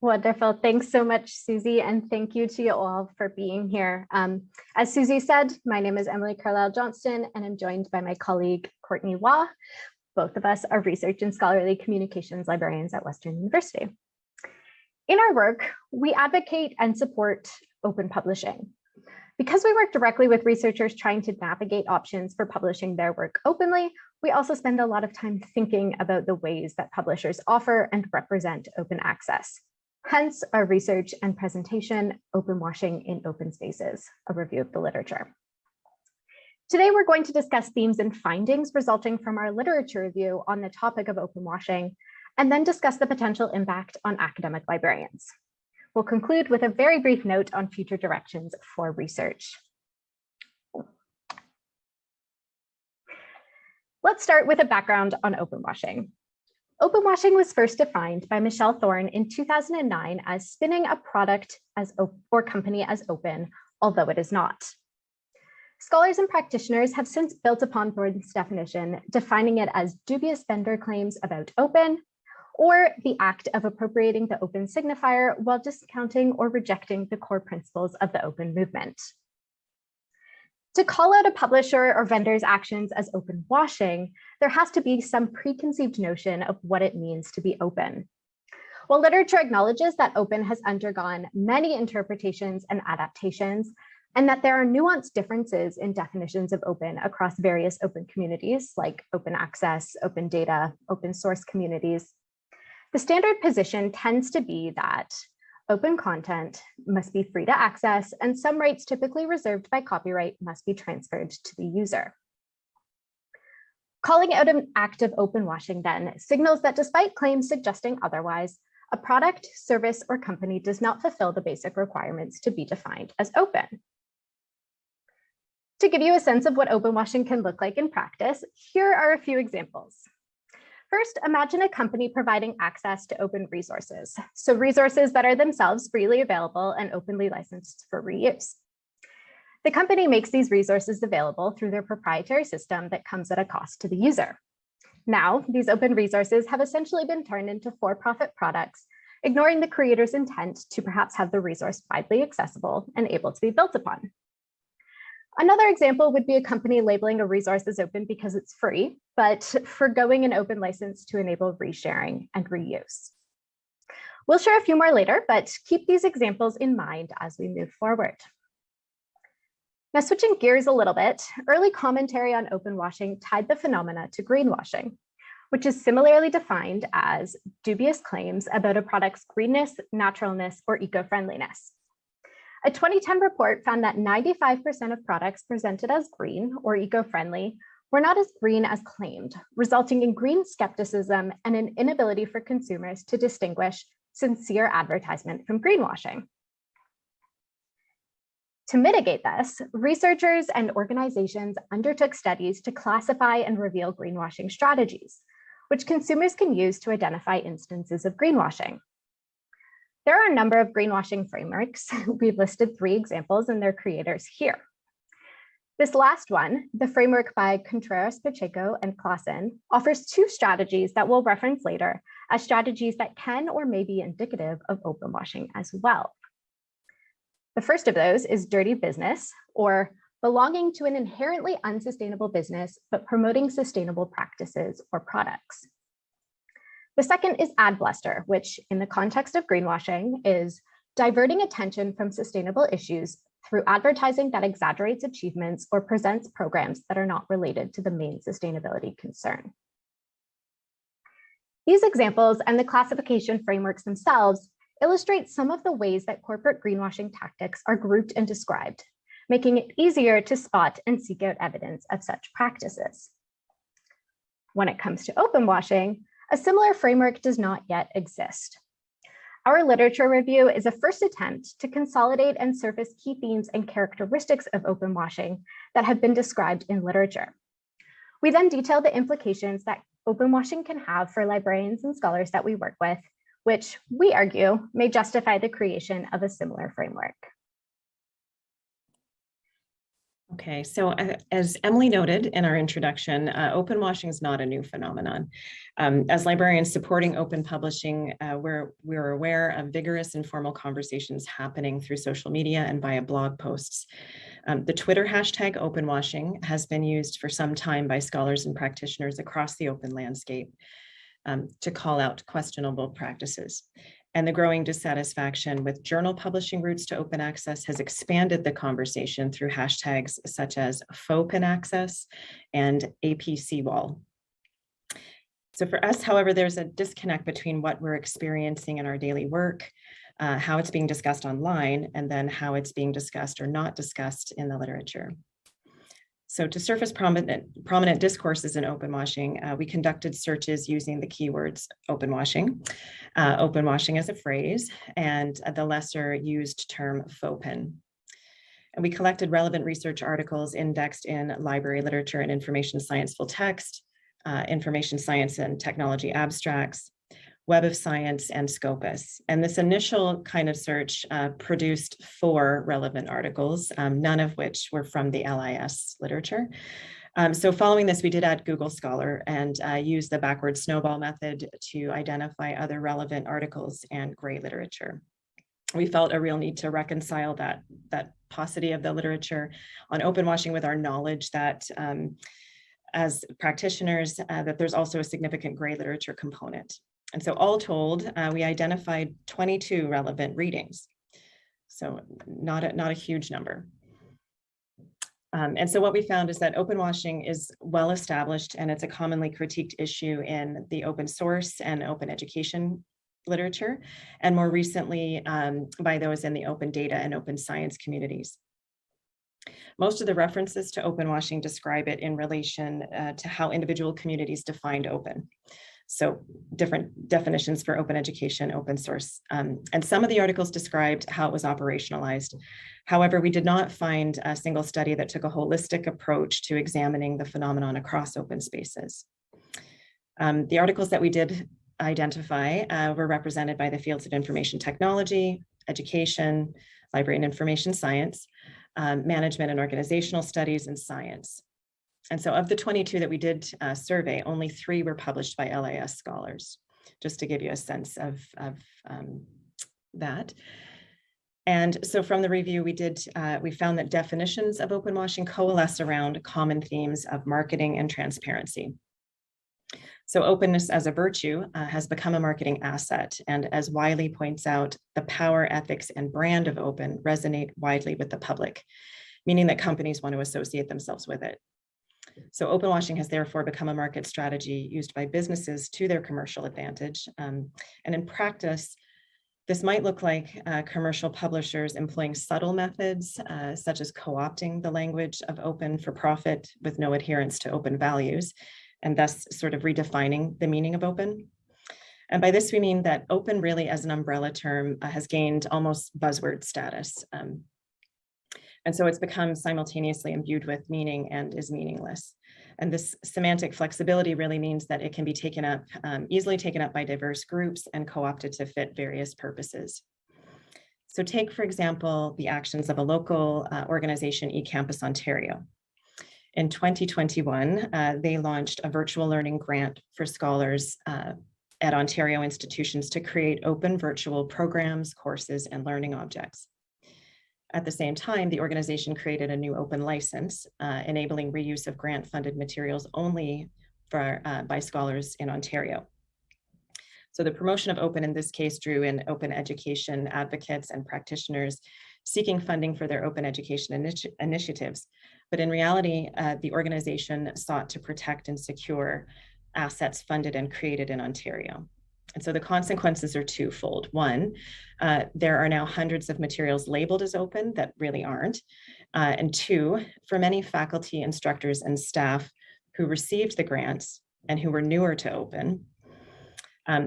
Wonderful. Thanks so much, Susie, and thank you to you all for being here. As Susie said, my name is Emily Carlisle-Johnston, and I'm joined by my colleague, Courtney Waugh. Both of us are research and scholarly communications librarians at Western University. In our work, we advocate and support open publishing. Because we work directly with researchers trying to navigate options for publishing their work openly, we also spend a lot of time thinking about the ways that publishers offer and represent open access. Hence our research and presentation, Openwashing in Open Spaces, a review of the literature. Today, we're going to discuss themes and findings resulting from our literature review on the topic of openwashing, and then discuss the potential impact on academic librarians. We'll conclude with a very brief note on future directions for research. Let's start with a background on openwashing. Openwashing was first defined by Michelle Thorne in 2009 as spinning a product as or company as open, although it is not. Scholars and practitioners have since built upon Thorne's definition, defining it as dubious vendor claims about open, or the act of appropriating the open signifier while discounting or rejecting the core principles of the open movement. To call out a publisher or vendor's actions as open washing, there has to be some preconceived notion of what it means to be open. While literature acknowledges that open has undergone many interpretations and adaptations, and that there are nuanced differences in definitions of open across various open communities like open access, open data, open source communities, the standard position tends to be that open content must be free to access, and some rights typically reserved by copyright must be transferred to the user. Calling out an act of open washing then signals that despite claims suggesting otherwise, a product, service, or company does not fulfill the basic requirements to be defined as open. To give you a sense of what open washing can look like in practice, here are a few examples. First, imagine a company providing access to open resources, so resources that are themselves freely available and openly licensed for reuse. The company makes these resources available through their proprietary system that comes at a cost to the user. Now, these open resources have essentially been turned into for-profit products, ignoring the creator's intent to perhaps have the resource widely accessible and able to be built upon. Another example would be a company labeling a resource as open because it's free, but forgoing an open license to enable resharing and reuse. We'll share a few more later, but keep these examples in mind as we move forward. Now, switching gears a little bit, early commentary on openwashing tied the phenomena to greenwashing, which is similarly defined as dubious claims about a product's greenness, naturalness, or eco-friendliness. A 2010 report found that 95% of products presented as green or eco-friendly were not as green as claimed, resulting in green skepticism and an inability for consumers to distinguish sincere advertisement from greenwashing. To mitigate this, researchers and organizations undertook studies to classify and reveal greenwashing strategies, which consumers can use to identify instances of greenwashing. There are a number of greenwashing frameworks. We've listed 3 examples and their creators here. This last one, the framework by Contreras, Pacheco, and Claassen, offers 2 strategies that we'll reference later as strategies that can or may be indicative of openwashing as well. The first of those is dirty business, or belonging to an inherently unsustainable business, but promoting sustainable practices or products. The second is ad bluster, which in the context of greenwashing is diverting attention from sustainable issues through advertising that exaggerates achievements or presents programs that are not related to the main sustainability concern. These examples and the classification frameworks themselves illustrate some of the ways that corporate greenwashing tactics are grouped and described, making it easier to spot and seek out evidence of such practices. When it comes to openwashing, a similar framework does not yet exist. Our literature review is a first attempt to consolidate and surface key themes and characteristics of openwashing that have been described in literature. We then detail the implications that openwashing can have for librarians and scholars that we work with, which we argue may justify the creation of a similar framework. Okay, so as Emily noted in our introduction, open washing is not a new phenomenon. As librarians supporting open publishing, we're aware of vigorous informal conversations happening through social media and via blog posts. The Twitter hashtag openwashing has been used for some time by scholars and practitioners across the open landscape to call out questionable practices. And the growing dissatisfaction with journal publishing routes to open access has expanded the conversation through hashtags such as fauxpen access and APC wall. So for us, however, there's a disconnect between what we're experiencing in our daily work, how it's being discussed online, and then how it's being discussed or not discussed in the literature. So to surface prominent discourses in openwashing, we conducted searches using the keywords openwashing as a phrase, and the lesser used term fauxpen. And we collected relevant research articles indexed in library literature and information science full text, information science and technology abstracts, Web of Science, and Scopus. And this initial kind of search produced 4 relevant articles, none of which were from the LIS literature. So following this, we did add Google Scholar and used the backward snowball method to identify other relevant articles and gray literature. We felt a real need to reconcile that paucity of the literature on openwashing with our knowledge that as practitioners, that there's also a significant gray literature component. And so all told, we identified 22 relevant readings. So not a huge number. And so what we found is that openwashing is well established, and it's a commonly critiqued issue in the open source and open education literature, and more recently by those in the open data and open science communities. Most of the references to openwashing describe it in relation to how individual communities defined open. So different definitions for open education, open source. And some of the articles described how it was operationalized. However, we did not find a single study that took a holistic approach to examining the phenomenon across open spaces. The articles that we did identify were represented by the fields of information technology, education, library and information science, management and organizational studies, and science. And so of the 22 that we did survey, only 3 were published by LIS scholars, just to give you a sense of that. And so from the review, we found that definitions of openwashing coalesce around common themes of marketing and transparency. So openness as a virtue has become a marketing asset. And as Wiley points out, the power, ethics, and brand of open resonate widely with the public, meaning that companies want to associate themselves with it. So openwashing has therefore become a market strategy used by businesses to their commercial advantage. And in practice, this might look like commercial publishers employing subtle methods, such as co-opting the language of open for profit with no adherence to open values, and thus sort of redefining the meaning of open. And by this, we mean that open really as an umbrella term has gained almost buzzword status. And so it's become simultaneously imbued with meaning and is meaningless. And this semantic flexibility really means that it can be taken up, easily taken up by diverse groups and co-opted to fit various purposes. So take, for example, the actions of a local organization, eCampus Ontario. In 2021, they launched a virtual learning grant for scholars at Ontario institutions to create open virtual programs, courses, and learning objects. At the same time, the organization created a new open license, enabling reuse of grant-funded materials only by scholars in Ontario. So the promotion of open in this case drew in open education advocates and practitioners seeking funding for their open education initiatives. But in reality, the organization sought to protect and secure assets funded and created in Ontario. And so the consequences are twofold. One, there are now hundreds of materials labeled as open that really aren't. And 2, for many faculty, instructors, and staff who received the grants and who were newer to open,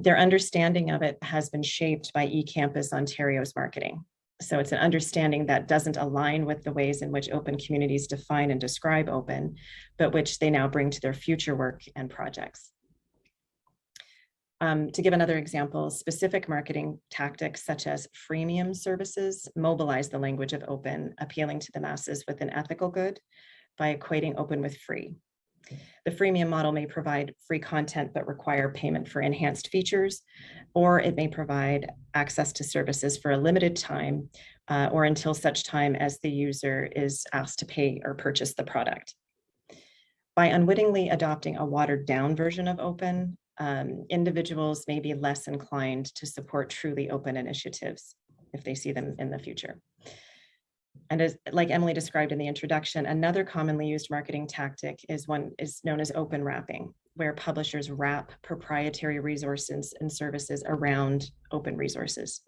their understanding of it has been shaped by eCampus Ontario's marketing. So it's an understanding that doesn't align with the ways in which open communities define and describe open, but which they now bring to their future work and projects. To give another example, specific marketing tactics such as freemium services mobilize the language of open, appealing to the masses with an ethical good by equating open with free. The freemium model may provide free content but require payment for enhanced features, or it may provide access to services for a limited time or until such time as the user is asked to pay or purchase the product. By unwittingly adopting a watered down version of open, individuals may be less inclined to support truly open initiatives if they see them in the future. And as like Emily described in the introduction, another commonly used marketing tactic is known as open wrapping, where publishers wrap proprietary resources and services around open resources.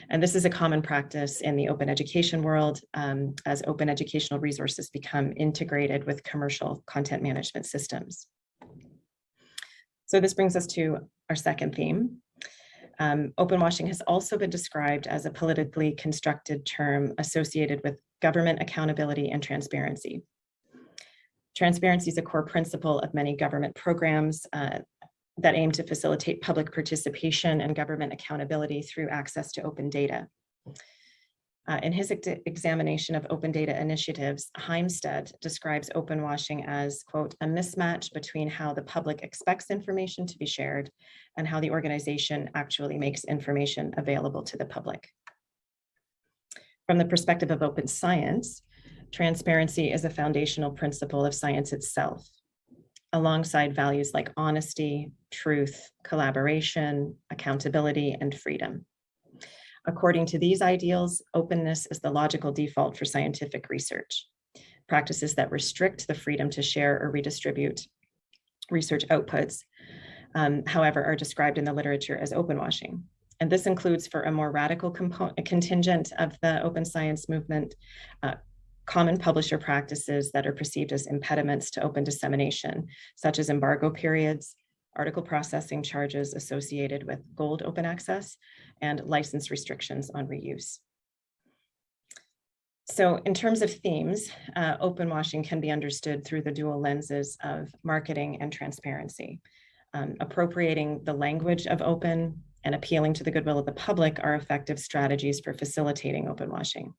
And this is a common practice in the open education world as open educational resources become integrated with commercial content management systems. So this brings us to our second theme. Openwashing has also been described as a politically constructed term associated with government accountability and transparency. Transparency is a core principle of many government programs that aim to facilitate public participation and government accountability through access to open data. In his examination of open data initiatives, Heimstead describes openwashing as, quote, a mismatch between how the public expects information to be shared and how the organization actually makes information available to the public. From the perspective of open science, transparency is a foundational principle of science itself, alongside values like honesty, truth, collaboration, accountability, and freedom. According to these ideals, openness is the logical default for scientific research. Practices that restrict the freedom to share or redistribute research outputs, however, are described in the literature as openwashing. And this includes, for a more radical contingent of the open science movement, common publisher practices that are perceived as impediments to open dissemination, such as embargo periods, article processing charges associated with gold open access, and license restrictions on reuse. So in terms of themes, openwashing can be understood through the dual lenses of marketing and transparency. Appropriating the language of open and appealing to the goodwill of the public are effective strategies for facilitating openwashing.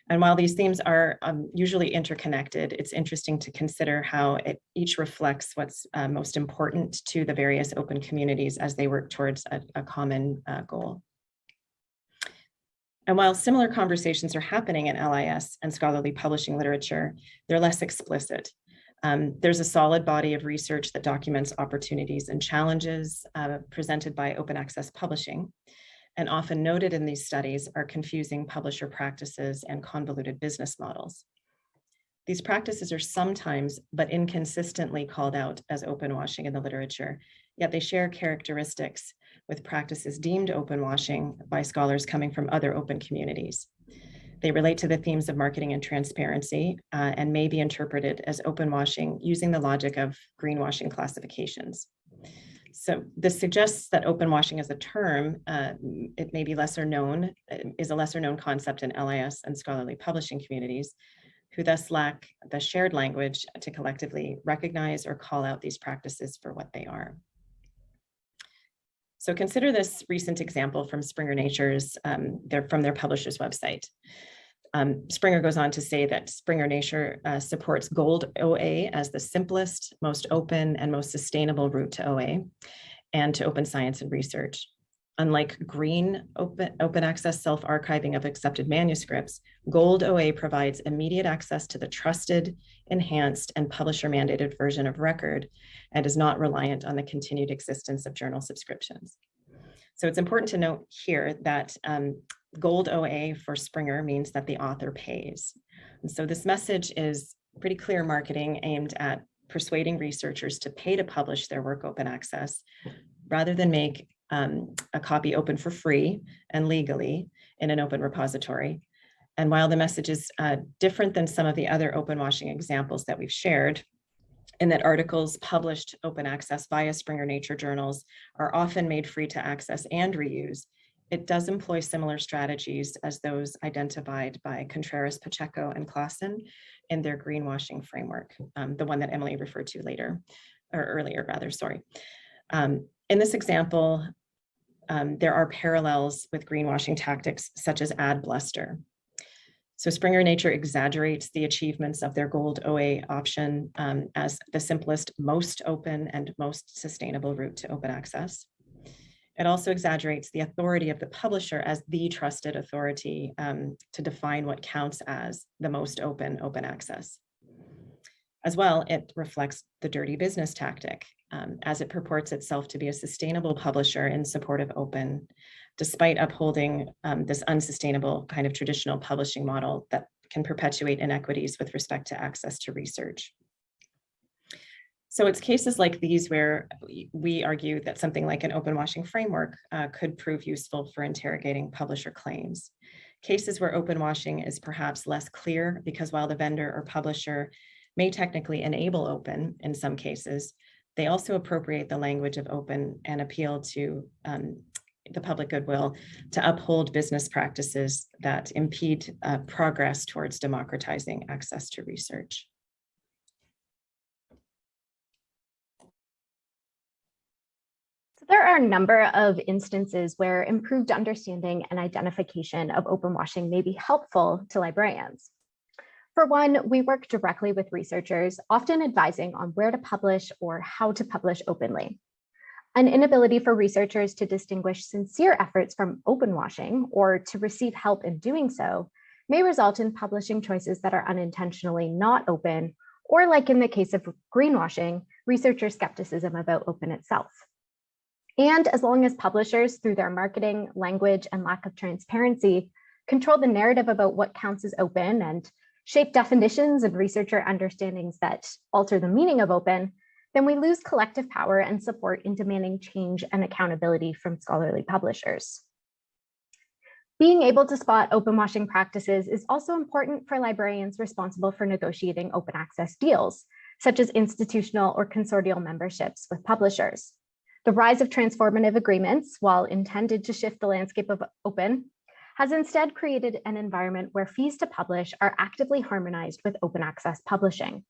And while these themes are usually interconnected, it's interesting to consider how each reflects what's most important to the various open communities as they work towards a common goal. And while similar conversations are happening in LIS and scholarly publishing literature, they're less explicit. There's a solid body of research that documents opportunities and challenges presented by open access publishing. And often noted in these studies are confusing publisher practices and convoluted business models. These practices are sometimes, but inconsistently, called out as openwashing in the literature, yet they share characteristics with practices deemed openwashing by scholars coming from other open communities. They relate to the themes of marketing and transparency and may be interpreted as openwashing using the logic of greenwashing classifications. So this suggests that openwashing as a term, it may be lesser known, is a lesser known concept in LIS and scholarly publishing communities, who thus lack the shared language to collectively recognize or call out these practices for what they are. So consider this recent example from Springer Nature's, from their publisher's website. Springer goes on to say that Springer Nature supports gold OA as the simplest, most open, and most sustainable route to OA and to open science and research. Unlike green open access self-archiving of accepted manuscripts, gold OA provides immediate access to the trusted, enhanced, and publisher-mandated version of record and is not reliant on the continued existence of journal subscriptions. So it's important to note here that gold OA for Springer means that the author pays. And so this message is pretty clear marketing aimed at persuading researchers to pay to publish their work open access rather than make a copy open for free and legally in an open repository. And while the message is different than some of the other openwashing examples that we've shared, in that articles published open access via Springer Nature journals are often made free to access and reuse, it does employ similar strategies as those identified by Contreras, Pacheco, and Claassen in their greenwashing framework, the one that Emily referred to earlier. In In this example, there are parallels with greenwashing tactics such as ad bluster. So Springer Nature exaggerates the achievements of their gold OA option as the simplest, most open and most sustainable route to open access. It also exaggerates the authority of the publisher as the trusted authority to define what counts as the most open access. As well, it reflects the dirty business tactic as it purports itself to be a sustainable publisher in support of open, despite upholding this unsustainable kind of traditional publishing model that can perpetuate inequities with respect to access to research. So it's cases like these where we argue that something like an open-washing framework could prove useful for interrogating publisher claims. Cases where open-washing is perhaps less clear because while the vendor or publisher may technically enable open in some cases, they also appropriate the language of open and appeal to the public goodwill to uphold business practices that impede progress towards democratizing access to research. So there are a number of instances where improved understanding and identification of open-washing may be helpful to librarians. For one, we work directly with researchers, often advising on where to publish or how to publish openly. An inability for researchers to distinguish sincere efforts from open-washing or to receive help in doing so may result in publishing choices that are unintentionally not open, or like in the case of greenwashing, researcher skepticism about open itself. And as long as publishers, through their marketing, language, and lack of transparency, control the narrative about what counts as open and shape definitions and researcher understandings that alter the meaning of open, then we lose collective power and support in demanding change and accountability from scholarly publishers. Being able to spot open-washing practices is also important for librarians responsible for negotiating open access deals, such as institutional or consortial memberships with publishers. The rise of transformative agreements, while intended to shift the landscape of open, has instead created an environment where fees to publish are actively harmonized with open access publishing.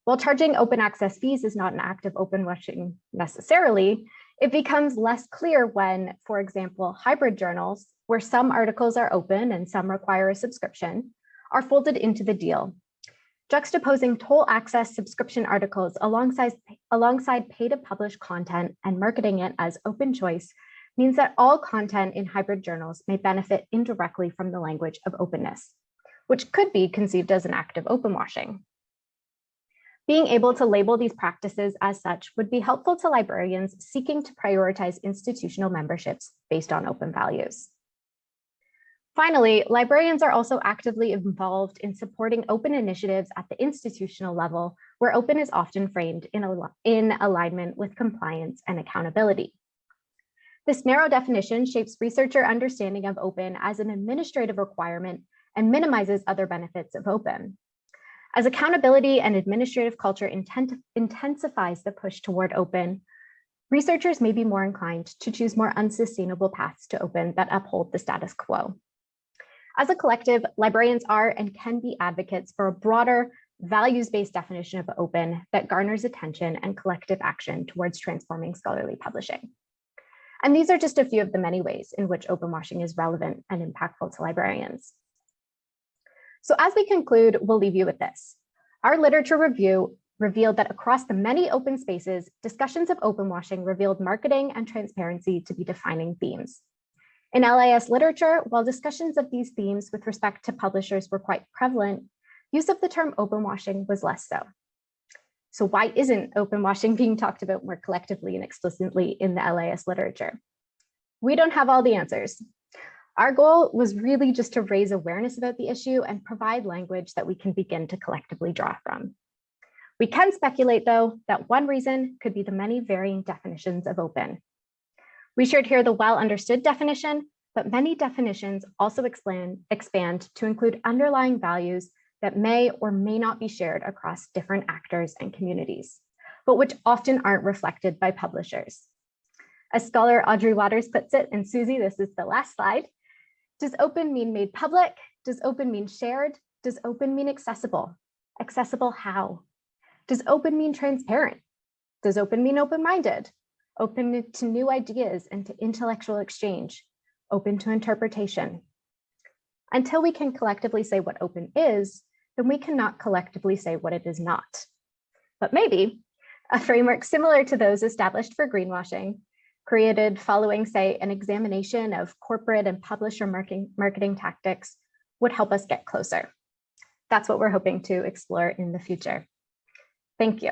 While charging open access fees is not an act of open-washing necessarily, it becomes less clear when, for example, hybrid journals, where some articles are open and some require a subscription, are folded into the deal. Juxtaposing toll access subscription articles alongside pay-to-publish content and marketing it as open choice means that all content in hybrid journals may benefit indirectly from the language of openness, which could be conceived as an act of open-washing. Being able to label these practices as such would be helpful to librarians seeking to prioritize institutional memberships based on open values. Finally, librarians are also actively involved in supporting open initiatives at the institutional level, where open is often framed in alignment with compliance and accountability. This narrow definition shapes researcher understanding of open as an administrative requirement and minimizes other benefits of open. As accountability and administrative culture intensifies the push toward open, researchers may be more inclined to choose more unsustainable paths to open that uphold the status quo. As a collective, librarians are and can be advocates for a broader, values-based definition of open that garners attention and collective action towards transforming scholarly publishing. And these are just a few of the many ways in which open-washing is relevant and impactful to librarians. So as we conclude, we'll leave you with this. Our literature review revealed that across the many open spaces, discussions of open-washing revealed marketing and transparency to be defining themes. In LIS literature, while discussions of these themes with respect to publishers were quite prevalent, use of the term open-washing was less so. So why isn't open-washing being talked about more collectively and explicitly in the LIS literature? We don't have all the answers. Our goal was really just to raise awareness about the issue and provide language that we can begin to collectively draw from. We can speculate, though, that one reason could be the many varying definitions of open. We shared here the well-understood definition, but many definitions also expand to include underlying values that may or may not be shared across different actors and communities, but which often aren't reflected by publishers. As scholar Audrey Waters puts it, and Susie, this is the last slide, does open mean made public? Does open mean shared? Does open mean accessible? Accessible how? Does open mean transparent? Does open mean open-minded? open to new ideas and to intellectual exchange, open to interpretation. Until we can collectively say what open is, then we cannot collectively say what it is not. But maybe a framework similar to those established for greenwashing, created following, say, an examination of corporate and publisher marketing tactics, would help us get closer. That's what we're hoping to explore in the future. Thank you.